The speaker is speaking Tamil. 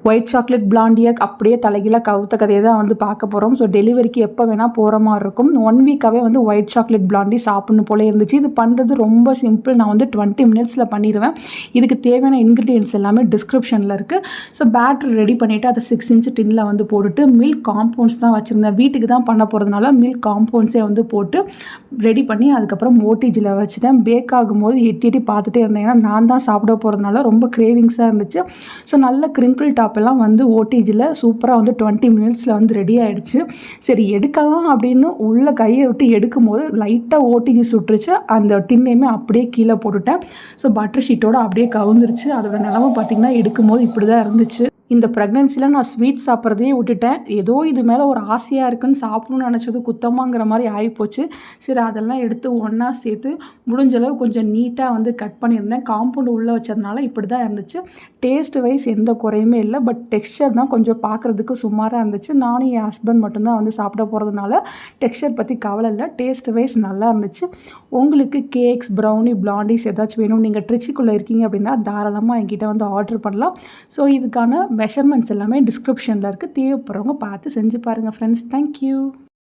ஒயிட் சாக்லேட் பிளாண்டியை அப்படியே தலைகீழாக கவுத்த கதையை தான் வந்து பார்க்க போகிறோம். ஸோ டெலிவரிக்கு எப்போ வேணால் போகிற மாதிரி இருக்கும். 1 வீக்காகவே வந்து ஒயிட் சாக்லேட் பிளாண்டி சாப்பிட்ணும் போல இருந்துச்சு. இது பண்ணுறது ரொம்ப சிம்பிள். நான் வந்து 20 மினிட்ஸில் பண்ணிடுவேன். இதுக்கு தேவையான இன்க்ரீடியன்ட்ஸ் எல்லாமே டிஸ்கிரிப்ஷனில் இருக்குது. ஸோ பேட்டர் ரெடி பண்ணிவிட்டு அதை 6 இன்ச் டின்னில் வந்து போட்டுட்டு மில்க் காம்பவுண்ட்ஸ் தான் வச்சுருந்தேன். வீட்டுக்கு தான் பண்ண போகிறதுனால மில்க் காம்பவுண்ட்ஸே வந்து போட்டு ரெடி பண்ணி அதுக்கப்புறம் ஓடிஜியில் வச்சுட்டேன். பேக் ஆகும்போது எட்டி பார்த்துட்டே இருந்தேன். ஏன்னா நான் தான் சாப்பிட போகிறதுனால ரொம்ப கிரேவிங்ஸாக இருந்துச்சு. ஸோ நல்ல கிரிங்கிள் டாப் எல்லாம் வந்து ஓடிஜியில் சூப்பராக வந்து 20 மினிட்ஸில் வந்து ரெடி ஆகிடுச்சு. சரி எடுக்கலாம் அப்படின்னு உள்ள கையை விட்டு எடுக்கும்போது லைட்டாக ஓடிஜி சுட்டுருச்சு. அந்த டின்னையுமே அப்படியே கீழே போட்டுட்டேன். ஸோ பட்டர் ஷீட்டோடு அப்படியே கவுந்துருச்சு. அதோட நிலமை பார்த்திங்கன்னா எடுக்கும்போது இப்படி தான் இருந்துச்சு. இந்த ப்ரெக்னென்சியில் நான் ஸ்வீட் சாப்பிட்றதையே விட்டுட்டேன். ஏதோ இது மேலே ஒரு ஆசையாக இருக்குன்னு சாப்பிடணும்னு நினச்சது குத்தமாங்கிற மாதிரி ஆகிப்போச்சு. சரி அதெல்லாம் எடுத்து ஒன்றா சேர்த்து முடிஞ்சளவு கொஞ்சம் நீட்டாக வந்து கட் பண்ணியிருந்தேன். காம்பவுண்டு உள்ளே வச்சதுனால இப்படி தான் இருந்துச்சு. டேஸ்ட் வைஸ் எந்த குறையுமே இல்லை. பட் டெக்ஸ்சர் தான் கொஞ்சம் பார்க்குறதுக்கு சுமாராக இருந்துச்சு. நானும் என் ஹஸ்பண்ட் மட்டும்தான் வந்து சாப்பிட போகிறதுனால டெக்ஸ்சர் பற்றி கவலை இல்லை. டேஸ்ட் வைஸ் நல்லா இருந்துச்சு. உங்களுக்கு கேக்ஸ், ப்ரௌனி, பிளாண்டிஸ் ஏதாச்சும் வேணும், நீங்கள் ட்ரிச்சிக்குள்ளே இருக்கீங்க அப்படின்னா தாராளமாக என்கிட்ட வந்து ஆர்டர் பண்ணலாம். ஸோ இதுக்கான மெஷர்மெண்ட்ஸ் எல்லாமே டிஸ்கிரிப்ஷனில் இருக்குது. தேவைப்படுறவங்க பார்த்து செஞ்சு பாருங்கள் ஃப்ரெண்ட்ஸ். தேங்க்யூ.